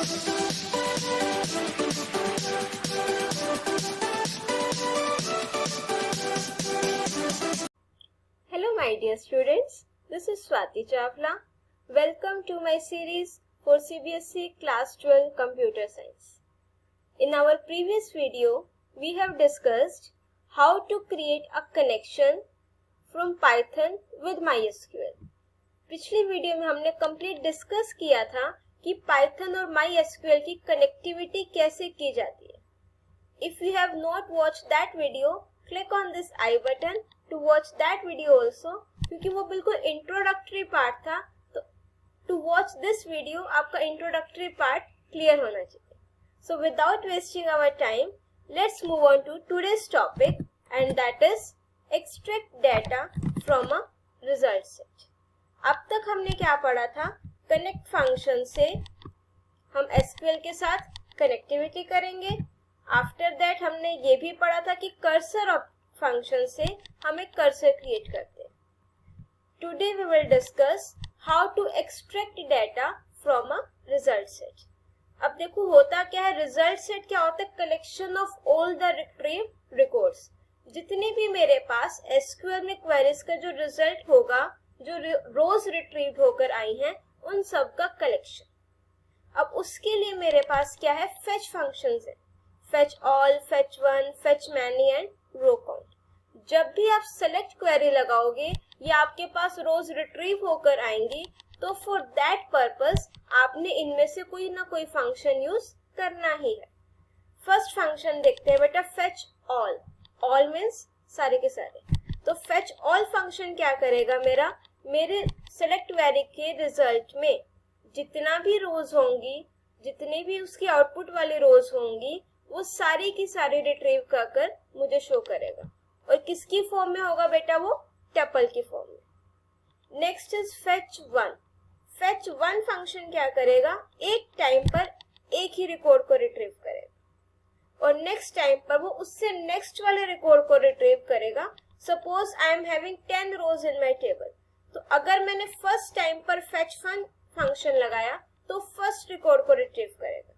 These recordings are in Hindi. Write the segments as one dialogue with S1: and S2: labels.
S1: Hello my dear students, this is Swati Chawla. Welcome to my series for CBSE Class 12 Computer Science. In our previous video, we have discussed how to create a connection from Python with MySQL. पिछली वीडियो में हमने कंप्लीट डिस्कस किया था कि Python और MySQL की कनेक्टिविटी कैसे की जाती है. If you have not watched that video, click on this I button to watch that video also, क्योंकि वो बिल्कुल इंट्रोडक्टरी पार्ट था. तो to watch this video आपका इंट्रोडक्टरी पार्ट क्लियर होना चाहिए. So without wasting our time, let's move on to today's topic, and that is extract data from a result set. अब तक हमने क्या पढ़ा था? कनेक्ट फंक्शन से हम एसक्यूएल के साथ कनेक्टिविटी करेंगे. आफ्टर दैट हमने ये भी पढ़ा था कि कर्सर फंक्शन से हम एक कर्सर क्रिएट करते हैं. Today we will discuss how to extract data from a result set. अब देखो होता क्या है, रिजल्ट सेट क्या होता है? Collection of all the retrieve records. जितनी भी मेरे पास एसक्यूएल में क्वेरीज का जो रिजल्ट होगा, जो रोज रिट्रीव होकर आई हैं, उन सब का कलेक्शन. अब उसके लिए मेरे पास क्या है? फेच फंक्शंस है. Fetch all, fetch one, fetch many and row count. जब भी आप सेलेक्ट क्वेरी लगाओगे या आपके पास रोज रिट्रीव होकर आएंगी, तो फॉर दैट पर्पस आपने इनमें से कोई ना कोई फंक्शन यूज करना ही है. फर्स्ट फंक्शन देखते हैं बेटा, फेच ऑल. ऑल मीन्स सारे के सारे. तो फेच ऑल फंक्शन क्या करेगा? मेरे सेलेक्ट क्वेरी के रिजल्ट में जितना भी रोज होंगी, जितनी भी उसकी आउटपुट वाली रोज होंगी, वो सारी की सारी रिट्रीव कर मुझे शो करेगा. और किसकी फॉर्म में होगा बेटा? वो टपल की फॉर्म में. Next is fetch one. Fetch one function क्या करेगा? एक टाइम पर एक ही रिकॉर्ड को रिट्रीव करेगा और नेक्स्ट टाइम पर वो उससे नेक्स्ट वाले रिकॉर्ड को रिट्रीव करेगा. Suppose I am having 10 rows in my table. तो अगर मैंने फर्स्ट टाइम पर फेच वन फंक्शन लगाया तो फर्स्ट रिकॉर्ड को रिट्रीव करेगा.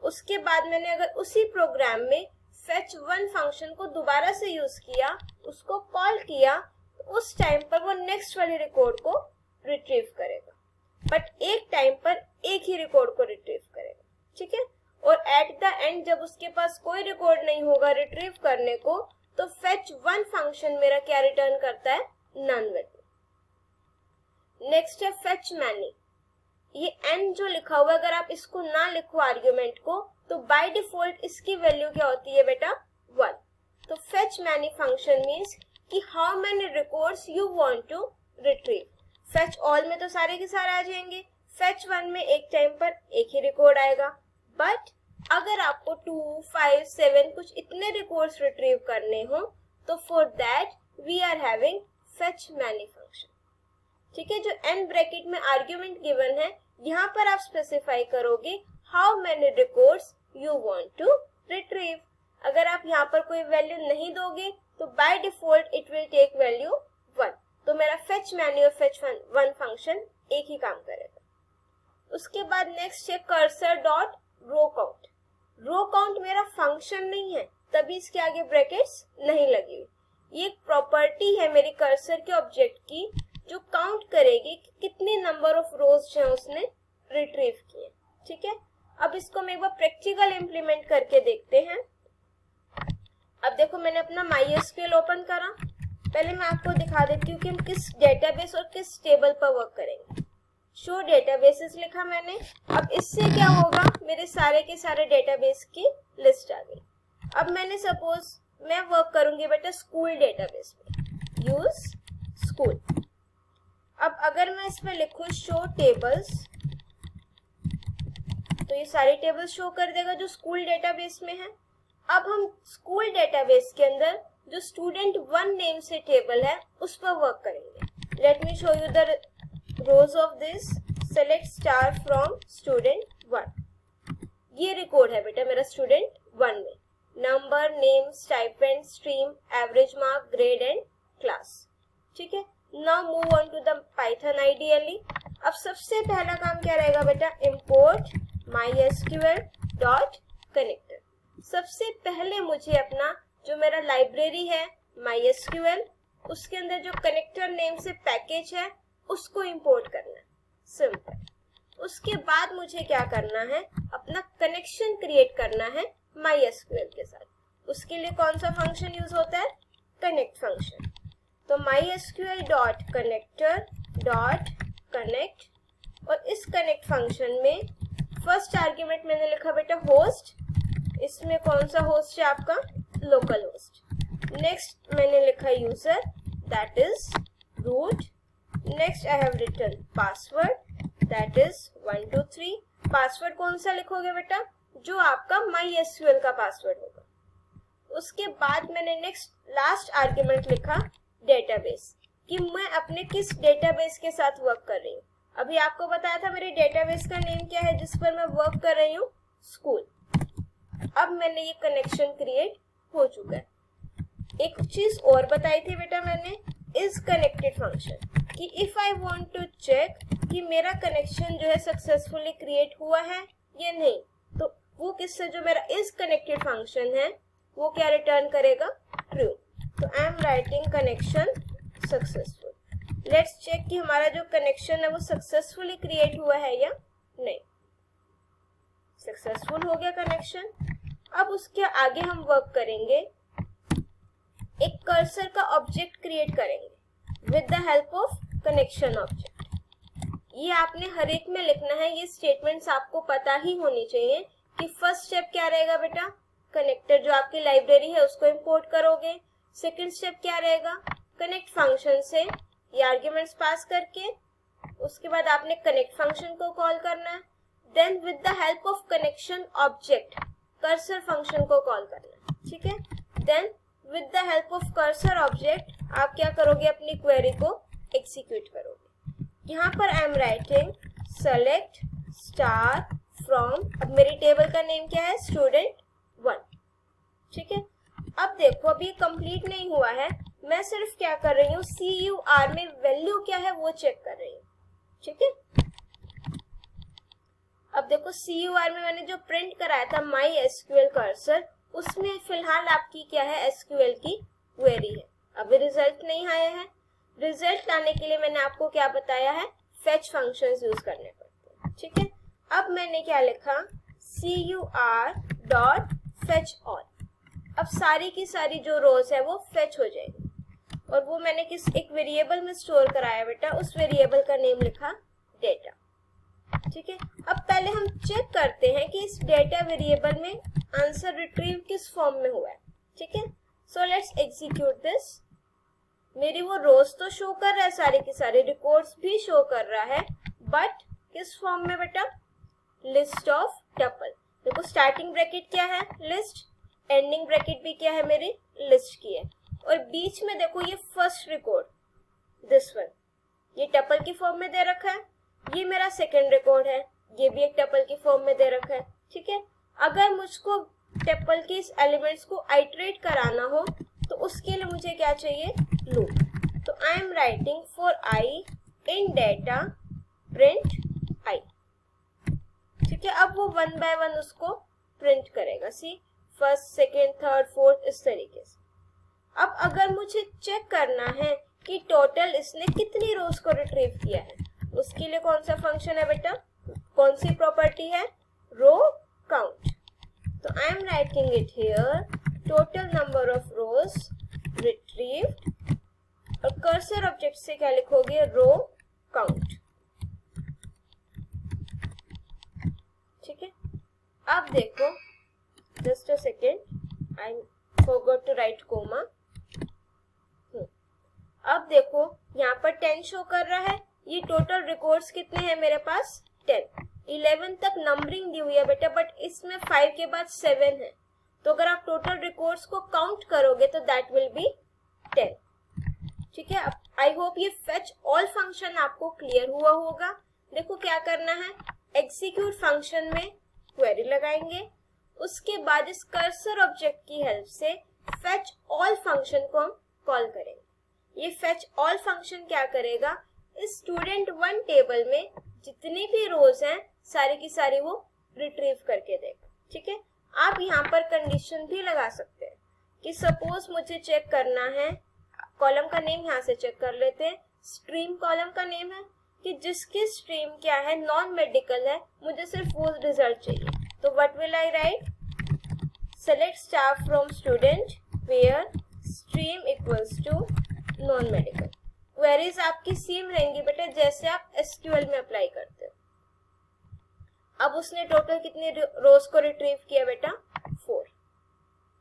S1: उसके बाद मैंने अगर उसी प्रोग्राम में फेच वन फंक्शन को दोबारा से यूज किया, उसको कॉल किया, तो उस टाइम पर वो नेक्स्ट वाले रिकॉर्ड को रिट्रीव करेगा. बट एक टाइम पर एक ही रिकॉर्ड को रिट्रीव करेगा. ठीक है. और एट द एंड जब उसके पास कोई रिकॉर्ड नहीं होगा रिट्रीव करने को, तो फेच वन फंक्शन मेरा क्या रिटर्न करता है? None value. नेक्स्ट है फेच मैनी. ये एन जो लिखा हुआ है, अगर आप इसको ना लिखो आर्ग्यूमेंट को, तो बाय डिफॉल्ट इसकी वैल्यू क्या होती है बेटा? 1. तो फेच मैनी फंक्शन मींस कि how many records you want to retrieve. Fetch all में तो सारे के सारे आ जाएंगे. फेच वन में एक टाइम पर एक ही रिकॉर्ड आएगा. बट अगर आपको 2, 5, 7 कुछ इतने रिकॉर्ड्स रिट्रीव करने हो, तो for that we are having fetch many function. ठीक है. जो एन ब्रैकेट में आर्ग्यूमेंट गिवन है, यहाँ पर आप स्पेसिफाई करोगे how many records you want to retrieve. अगर आप यहाँ पर कोई वैल्यू नहीं दोगे तो by default it will take value 1. तो मेरा फेच मैनी और फेच वन फंक्शन एक ही काम करेगा. उसके बाद नेक्स्ट है cursor dot row count. Row count मेरा फंक्शन नहीं है, तभी इसके आगे ब्रैकेट्स नहीं लगी हुई. ये एक प्रॉपर्टी है मेरी कर्सर के ऑब्जेक्ट की, जो काउंट करेगी कि कितनी नंबर ऑफ रोज हैं उसने रिट्रीव किए. ठीक है. अब इसको हम एक बार प्रैक्टिकल इंप्लीमेंट करके देखते हैं. अब देखो मैंने अपना MySQL ओपन करा. पहले मैं आपको दिखा देती हूँ कि हम किस डेटाबेस और किस टेबल पर वर्क करेंगे. शो डेटाबेसेस लिखा मैंने. अब इससे क्या होगा? मेरे सारे के सारे डेटाबेस की लिस्ट आ गई. अब मैंने सपोज मैं वर्क करूंगी बेटा स्कूल डेटाबेस में. Use school. अब अगर मैं इसमें लिखूं शो टेबल्स, तो ये सारी टेबल्स शो कर देगा जो स्कूल डेटाबेस में है. अब हम स्कूल डेटाबेस के अंदर जो स्टूडेंट 1 नेम से टेबल है उस पर वर्क करेंगे. Let me show you the rows of this. Select star from student 1. ये रिकॉर्ड है बेटा मेरा स्टूडेंट 1 में. Number, name, stipend, stream, average mark, grade and class. ठीक है. Now move on to the Python ideally. अब सबसे पहला काम क्या रहेगा बेटा? Import mysql dot connector. सबसे पहले मुझे अपना जो मेरा लाइब्रेरी है mysql, उसके अंदर जो कनेक्टर नेम से पैकेज है उसको इंपोर्ट करना है, सिंपल। उसके बाद मुझे क्या करना है, अपना कनेक्शन क्रिएट करना है mysql के साथ। उसके लिए कौन सा फंक्शन यूज होता है, कनेक्ट फंक्शन। तो mysql dot connector dot connect, और इस कनेक्ट फंक्शन में फर्स्ट आर्ग्यूमेंट मैंने लिखा बेटा होस्ट, इसमें कौन सा होस्ट है आपका, लोकल होस्ट। नेक्स्ट मैंने लिखा user, that is root. Next I have written password, that is 1 2 3। Password कौन सा लिखोगे बेटा, जो आपका mysql का पासवर्ड होगा। उसके बाद मैंने नेक्स्ट लास्ट आर्ग्यूमेंट लिखा डेटाबेस, कि मैं अपने किस डेटाबेस के साथ वर्क कर रही हूँ। अभी आपको बताया था मेरे डेटाबेस का नेम क्या है जिस पर मैं वर्क कर रही हूँ, स्कूल। अब मैंने ये कनेक्शन क्रिएट हो चुका है। एक चीज और बताई थी बेटा मैंने, इज कनेक्टेड फंक्शन, कि if I want to check कि मेरा कनेक्शन जो है सक्सेसफुली क्रिएट हुआ है या नहीं, तो वो किससे, जो मेरा इज कनेक्टेड फंक्शन है वो क्या रिटर्न करेगा, ट्रू। तो I am writing connection successful. Let's check कि हमारा जो कनेक्शन है वो सक्सेसफुली क्रिएट हुआ है या नहीं। सक्सेसफुल हो गया कनेक्शन। अब उसके आगे हम वर्क करेंगे, एक कर्सर का ऑब्जेक्ट क्रिएट करेंगे with the help of connection object. ये आपने हर एक में लिखना है, ये स्टेटमेंट्स आपको पता ही होनी चाहिए कि फर्स्ट स्टेप क्या रहेगा बेटा, कनेक्टर जो आपकी लाइब्रेरी है उसको इंपोर्ट करोगे। सेकंड स्टेप क्या रहेगा, कनेक्ट फंक्शन से ये आर्ग्यूमेंट्स पास करके उसके बाद आपने कनेक्ट फंक्शन को कॉल करना है। Then with the help of connection object cursor function को कॉल करना है, ठीक है। Then with the help of cursor object आप क्या करोगे, अपनी क्वेरी को एग्जीक्यूट करोगे। यहाँ पर आई am writing select star from, अब मेरी टेबल का नेम क्या है, स्टूडेंट 1, ठीक है। अब देखो अभी कंप्लीट नहीं हुआ है, मैं सिर्फ क्या कर रही हूँ, CUR में वैल्यू क्या है वो चेक कर रही हूँ, ठीक है। अब देखो CUR में मैंने जो प्रिंट कराया था mysql कर्सर, उसमें फिलहाल आपकी क्या है, SQL की क्वेरी है। अभी रिजल्ट नहीं आया है। रिजल्ट लाने के लिए मैंने आपको क्या बताया है, फेच फंक्शंस यूज करने पड़ते हैं, ठीक है। अब मैंने क्या लिखा, CUR डॉट फेच ऑल। अब सारी की सारी जो रोज है वो फेच हो जाएगी, और वो मैंने किस एक वेरिएबल में स्टोर कराया बेटा, उस वेरिएबल का नेम लिखा डेटा, ठीक है। अब पहले हम चेक करते हैं कि इस डेटा वेरिएबल में आंसर रिट्रीव किस फॉर्म में हुआ है, ठीक है। So let's execute this. मेरी वो रोज तो शो कर रहा है, सारे के सारे रिकॉर्ड्स भी शो कर रहा है, बट किस फॉर्म में बेटा, लिस्ट ऑफ टपल। देखो स्टार्टिंग ब्रैकेट क्या है, लिस्ट, एंडिंग ब्रैकेट भी क्या है, मेरी लिस्ट की है, और बीच में देखो ये फर्स्ट रिकॉर्ड, दिस वन, ये टपल की फॉर्म में दे रखा है। ये मेरा सेकंड रिकॉर्ड है, ये भी एक टपल की फॉर्म में दे रखा है, ठीक है। अगर मुझको टपल के इस एलिमेंट्स को आइटरेट कराना हो तो उसके लिए मुझे क्या चाहिए, लूप। तो I am writing for i in data print i, ठीक है। अब वो 1 बाय 1 उसको प्रिंट करेगा, सी फर्स्ट सेकेंड थर्ड फोर्थ, इस तरीके से। अब अगर मुझे चेक करना है कि टोटल इसने कितनी रोज को रिट्रीव किया है, उसके लिए कौन सा फंक्शन है बेटा, कौन सी प्रॉपर्टी है, रो काउंट। तो I am writing it here, total number of rows retrieved, और कर्सर ऑब्जेक्ट से क्या लिखोगे, रो काउंट, ठीक है। अब देखो, just a second, I forgot to write comma. अब देखो यहाँ पर 10 शो कर रहा है, ये टोटल रिकॉर्ड्स कितने हैं मेरे पास, 10। 11 तक नंबरिंग दी हुई है बेटा, बट इसमें 5 के बाद 7 है, तो अगर आप टोटल रिकॉर्ड्स को काउंट करोगे तो दैट विल बी 10, ठीक है। आई होप ये फेच ऑल फंक्शन आपको क्लियर हुआ होगा। देखो क्या करना है, एग्जीक्यूट फंक्शन में क्वेरी लगाएंगे, उसके बाद इस कर्सर ऑब्जेक्ट की हेल्प से फेच ऑल फंक्शन को हम कॉल करेंगे। ये फेच ऑल फंक्शन क्या करेगा, इस स्टूडेंट 1 टेबल में जितनी भी रोज हैं सारी की सारी वो रिट्रीव करके देगा। ठीक है, आप यहाँ पर कंडीशन भी लगा सकते हैं कि सपोज मुझे चेक करना है, कॉलम का नेम यहाँ से चेक कर लेते हैं, स्ट्रीम कॉलम का नेम है कि जिसकी स्ट्रीम क्या है, नॉन मेडिकल है, मुझे सिर्फ वो रिजल्ट चाहिए। तो what will I write, select staff from student where stream equals to non medical. Queries आपकी सेम रहेंगी बेटा जैसे आप एसक्यूएल में अप्लाई करते हो। अब उसने टोटल कितने रोज को रिट्रीव किया बेटा, 4।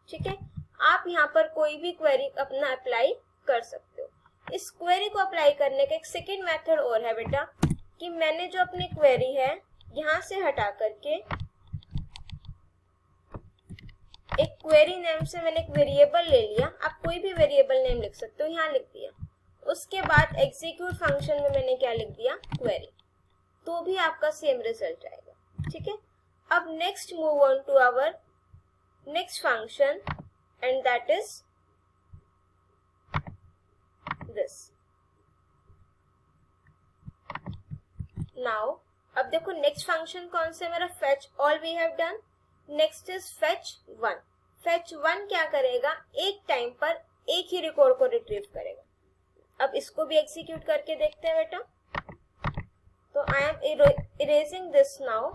S1: ठीक है, आप यहाँ पर कोई भी क्वेरी अपना अप्लाई कर सकते हो। इस क्वेरी को अप्लाई करने का एक सेकेंड मेथड और है बेटा कि मैंने जो अपनी क्वेरी है यहाँ से हटा करके एक क्वेरी नेम से मैंने एक वेरिएबल ले लिया, आप कोई भी वेरिएबल नेम लिख सकते हो, यहाँ लिख दिया। उसके बाद एग्जीक्यूट फंक्शन में मैंने क्या लिख दिया, क्वेरी, तो भी आपका सेम रिजल्ट आएगा। ठीक है, अब next move on to our next function and that is this. Now अब देखो नेक्स्ट फंक्शन कौन सा मेरा, fetch all we have done. Next is fetch 1। Fetch 1 क्या करेगा, एक टाइम पर एक ही रिकॉर्ड को रिट्रीव करेगा। अब इसको भी एग्जीक्यूट करके देखते हैं बेटा। तो I M erasing this now.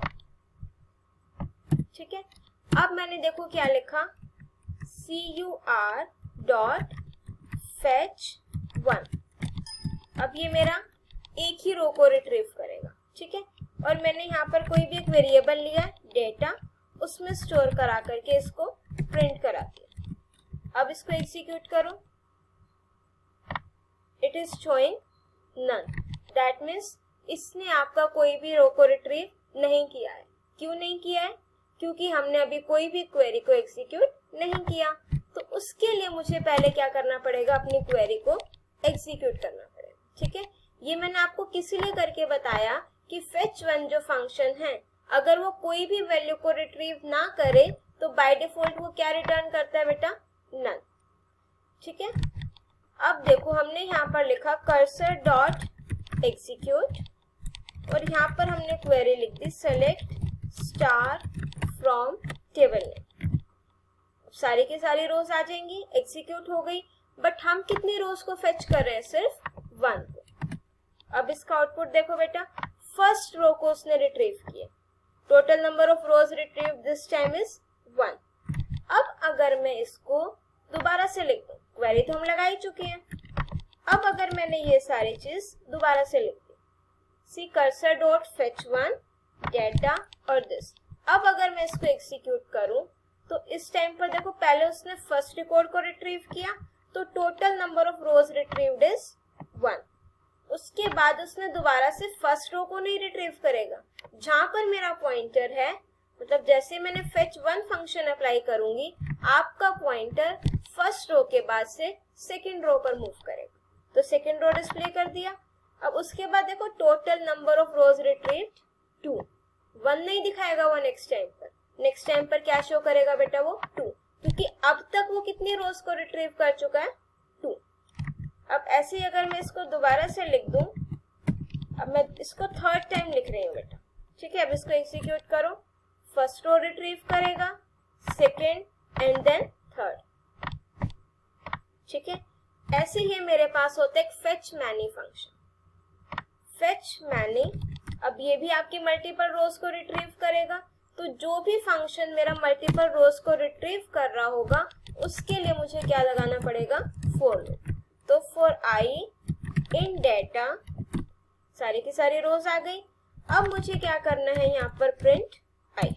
S1: ठीक है, अब मैंने देखो क्या लिखा, CUR डॉट फेच 1। अब ये मेरा एक ही रो को रिट्रीव करेगा। ठीक है, और मैंने यहाँ पर कोई भी एक वेरिएबल लिया डेटा, उसमें स्टोर करा करके इसको प्रिंट करा दिया। अब इसको एग्जीक्यूट करो, it is showing none. That means इसने आपका कोई भी रो को रिट्रीव नहीं किया है। क्यों नहीं किया है, क्योंकि हमने अभी कोई भी क्वेरी को एग्जीक्यूट नहीं किया। तो उसके लिए मुझे पहले क्या करना पड़ेगा, अपनी क्वेरी को एग्जीक्यूट करना पड़ेगा। ठीक है, ये मैंने आपको किस लिए करके बताया कि फेच 1 जो फंक्शन है, अगर वो कोई भी वैल्यू को रिट्रीव ना करे तो बाय डिफॉल्ट वो क्या रिटर्न करता है बेटा, नन। ठीक है, अब देखो हमने यहाँ पर लिखा कर्सर डॉट एग्जीक्यूट और यहाँ पर हमने क्वेरी लिख दी select star from table name. सारी की सारी रोज आ जाएंगी, एग्जीक्यूट हो गई। बट हम कितनी रोज को फेच कर रहे हैं, सिर्फ 1 को। अब इसका आउटपुट देखो बेटा, फर्स्ट रो को उसने रिट्रीव किया। Total number of rose retrieve this time is 1। अब अगर मैं इसको दोबारा से लिख दूं, क्वेरी तो हम लगा ही चुके हैं। अब अगर मैंने ये सारी चीज दोबारा से लिख दी, सी कर्सर डॉट फेच 1 डेटा और दिस। अब अगर मैं इसको एग्जीक्यूट करूं तो इस टाइम पर देखो पहले उसने फर्स्ट रिकॉर्ड को रिट्रीव किया, तो total number of rows retrieved is 1। उसके बाद उसने दोबारा से फर्स्ट रो को नहीं रिट्रीव करेगा। जहां पर मेरा पॉइंटर है, मतलब जैसे मैंने फेच 1 फंक्शन अप्लाई करूंगी, आपका पॉइंटर फर्स्ट रो के बाद से सेकंड रो पर मूव करेगा। तो सेकंड रो डिस्प्ले कर दिया। अब उसके बाद देखो total number of rows retrieved 2। 1 नहीं दिखाएगा वो नेक्स्ट टाइम पर। नेक्स्ट टाइम पर क्या शो करेगा बेटा, वो 2, क्योंकि अब तक वो कितनी रोज को रिट्रीव कर चुका है, 2। अब ऐसे ही अगर मैं इसको दोबारा से लिख दूं, अब मैं इसको थर्ड टाइम लिख रही हूँ बेटा। ठीक है, अब इसको एग्जीक्यूट करो, फर्स्ट रो रिट्रीव करेगा, सेकेंड एंड देन थर्ड। ठीक है, ऐसे ही मेरे पास होता है एक fetch many function. Fetch many, अब ये भी आपकी मल्टीपल रोज को रिट्रीव करेगा। तो जो भी फंक्शन मेरा मल्टीपल रोज को रिट्रीव कर रहा होगा उसके लिए मुझे क्या लगाना पड़ेगा, फॉर लूप। तो फॉर आई इन डेटा, सारी की सारी रोज आ गई। अब मुझे क्या करना है, यहाँ पर प्रिंट आई।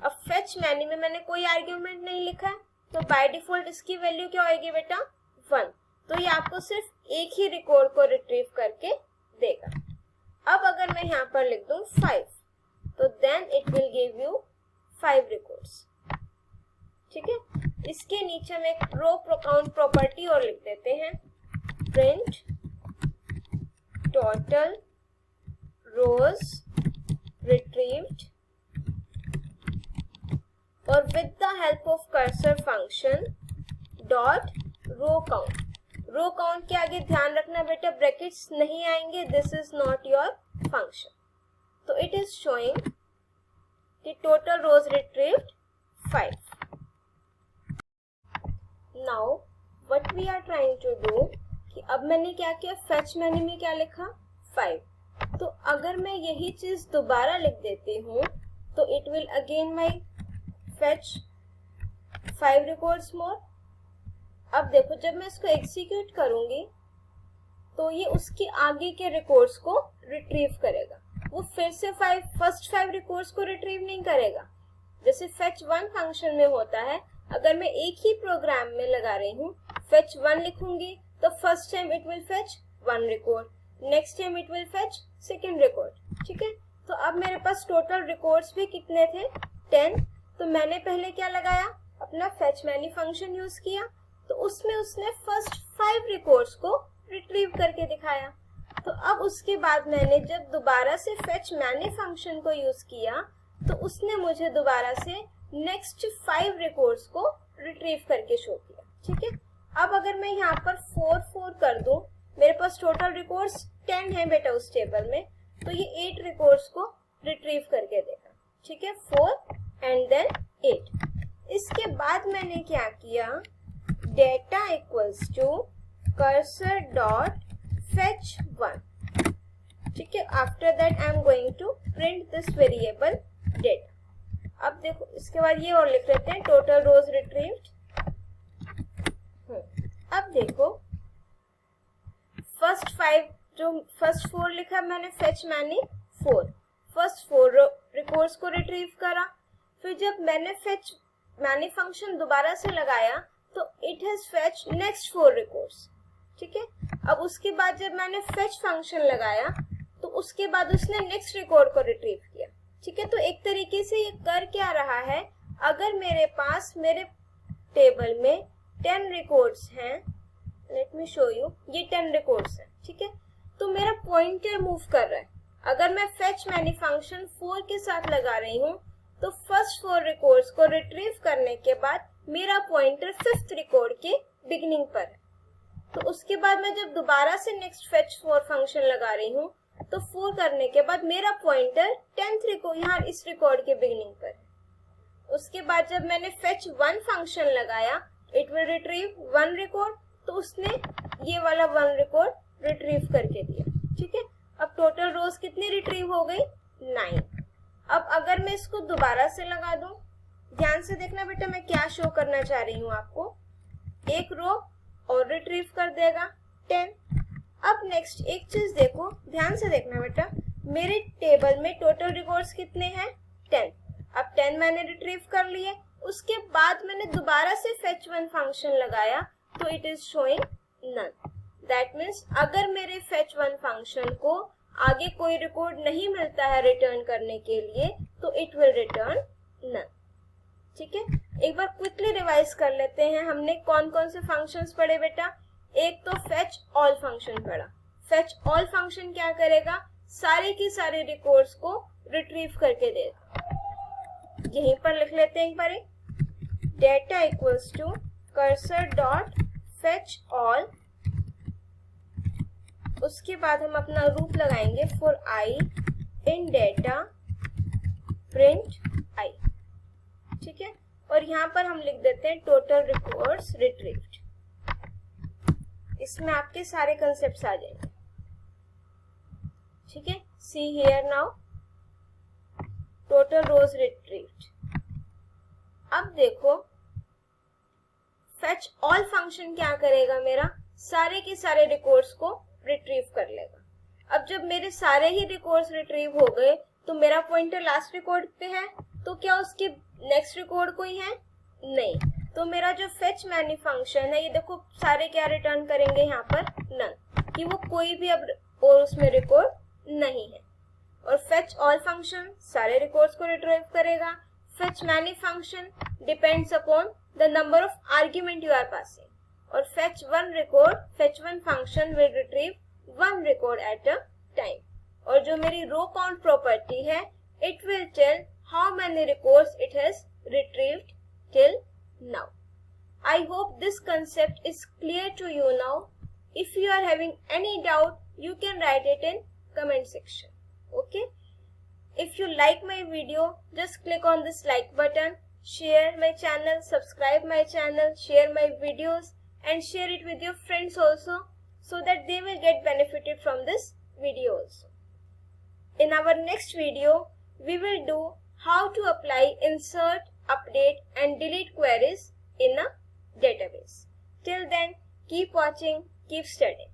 S1: अब फेच मैनी में मैंने कोई आर्ग्यूमेंट नहीं लिखा है, तो बाय डिफॉल्ट इसकी वैल्यू क्या होगी बेटा, 1। तो ये आपको सिर्फ एक ही रिकॉर्ड को रिट्रीव करके देगा। अब अगर मैं यहाँ पर लिख दूं 5, तो then it will give you 5 records. ठीक है, इसके नीचे हम एक रो काउंट प्रॉपर्टी और लिख देते हैं, प्रिंट टोटल रोज रिट्रीव्ड और with the help of cursor function dot row count. Row count के आगे ध्यान रखना बेटा ब्रैकेट्स नहीं आएंगे, this is not your function. तो इट इज शोइंग कि total rows retrieved 5. Now what we are trying to do कि अब मैंने क्या किया, fetch मैंने में क्या लिखा 5. तो अगर मैं यही चीज दोबारा लिख देती हूँ तो it will again my fetch 5 records more. अब देखो जब मैं इसको एग्जीक्यूट करूंगी तो ये उसके आगे के रिकॉर्ड्स को रिट्रीव करेगा. वो फिर से फर्स्ट 5 रिकॉर्ड्स को रिट्रीव नहीं करेगा. जैसे fetch 1 फंक्शन में होता है, अगर मैं एक ही प्रोग्राम में लगा रही हूँ, fetch 1 लिखूंगी तो first time it will fetch 1 record, next time it will fetch second record. ठीक है, तो अब मेरे पास टोटल रिकॉर्ड्स भी कितने थे 10. तो मैंने पहले क्या लगाया, अपना fetch many फंक्शन यूज किया, तो उसमें उसने फर्स्ट 5 रिकॉर्ड्स को रिट्रीव करके दिखाया. तो अब उसके बाद मैंने जब दोबारा से fetch many फंक्शन को यूज किया तो उसने मुझे दोबारा से नेक्स्ट 5 रिकॉर्ड्स को रिट्रीव करके शो किया. ठीक है, अब अगर मैं यहाँ पर 4 कर दूं, मेरे पास टोटल रिकॉर्ड्स 10 है बेटा उस टेबल में, तो ये 8 रिकॉर्ड्स को रिट्रीव करके देगा. ठीक है, 4 एंड देन 8. इसके बाद मैंने क्या किया, data equals to cursor dot fetch 1. ठीक है, after that I am going to print this variable data. अब देखो इसके बाद ये और लिख लेते हैं, टोटल रोज रिट्रीव्ड. अब देखो फर्स्ट 5 जो फर्स्ट 4 लिखा मैंने fetch many 4, फर्स्ट 4 रिकॉर्ड्स को रिट्रीव करा. फिर जब मैंने fetch many फंक्शन दोबारा से लगाया तो it has fetch next 4 records. ठीक है, अब उसके बाद जब मैंने fetch फंक्शन लगाया तो उसके बाद उसने नेक्स्ट रिकॉर्ड को रिट्रीव किया. ठीक है, तो एक तरीके से ये कर क्या रहा है, अगर मेरे पास मेरे टेबल में 10 रिकॉर्ड्स हैं, लेट मी शो यू, ये 10 रिकॉर्ड्स हैं. ठीक है, तो मेरा पॉइंटर मूव कर रहा है. अगर मैं fetch many फंक्शन 4 के साथ लगा रही हूँ तो फर्स्ट 4 रिकॉर्ड्स को रिट्रीव करने के बाद मेरा पॉइंटर 5th रिकॉर्ड के बिगिनिंग पर है. तो उसके बाद मैं जब दोबारा से नेक्स्ट fetch 4 फंक्शन लगा रही हूँ तो 4 करने के बाद मेरा पॉइंटर 10th रिकॉर्ड यहाँ इस रिकॉर्ड के बिगिनिंग पर है. उसके बाद जब मैंने fetch 1 फंक्शन लगाया, इट विल रिट्रीव 1 रिकॉर्ड, तो उसने ये वाला 1 रिकॉर्ड रिट्रीव करके दिया. ठीक है, अब टोटल रोज कितनी रिट्रीव हो गई 9. अब अगर मैं इसको दोबारा से लगा दूं, ध्यान से देखना बेटा मैं क्या शो करना चाह रही हूँ आपको, एक रो और रिट्रीव कर देगा 10. अब नेक्स्ट एक चीज देखो, ध्यान से देखना बेटा, मेरे टेबल में टोटल रिकॉर्ड्स कितने हैं 10. अब 10 मैंने रिट्रीव कर लिए, उसके बाद मैंने दोबारा से fetch 1 फंक्शन लगाया तो it is showing none. That means अगर मेरे fetch 1 फंक्शन को आगे कोई रिकॉर्ड नहीं मिलता है रिटर्न करने के लिए तो इट विल रिटर्न नन. ठीक है, एक बार क्विकली रिवाइज कर लेते हैं, हमने कौन कौन से फंक्शंस पढ़े बेटा. एक तो fetch all फंक्शन पढ़ा. fetch all फंक्शन क्या करेगा, सारे के सारे रिकॉर्ड्स को रिट्रीव करके देगा. यहीं पर लिख लेते हैं एक बार, data equals to cursor dot fetch all. उसके बाद हम अपना रूप लगाएंगे for i in data print i. ठीक है, और यहाँ पर हम लिख देते हैं टोटल रिकॉर्ड्स रिट्रीव्ड. इसमें आपके सारे कंसेप्ट्स आ जाएंगे. ठीक है, see here now total rows retrieved. अब देखो fetch all फंक्शन क्या करेगा, मेरा सारे के सारे रिकॉर्ड्स को रिट्रीव कर लेगा. अब जब मेरे सारे ही रिकॉर्ड्स रिट्रीव हो गए तो मेरा पॉइंटर लास्ट रिकॉर्ड पे है, तो क्या उसके नेक्स्ट रिकॉर्ड कोई है नहीं. तो मेरा जो fetch many फंक्शन है, ये देखो सारे क्या रिटर्न करेंगे यहाँ पर नन, कि वो कोई भी अब और उसमें रिकॉर्ड नहीं है. और fetch all फंक्शन सारे रिकॉर्ड्स को रिट्रीव करेगा. fetch many function depends upon the number of argument you are passing. और fetch 1 function will retrieve 1 record at a time. और जो मेरी रो काउंट प्रॉपर्टी है, it will tell how many records it has retrieved till now. I hope this concept is clear to you now. If you are having any doubt, you can write it in comment section. Okay. If you like my video, just click on this like button, share my channel, subscribe my channel, share my videos and share it with your friends also, so that they will get benefited from this video also. In our next video, we will do how to apply insert, update and delete queries in a database. Till then, keep watching, keep studying.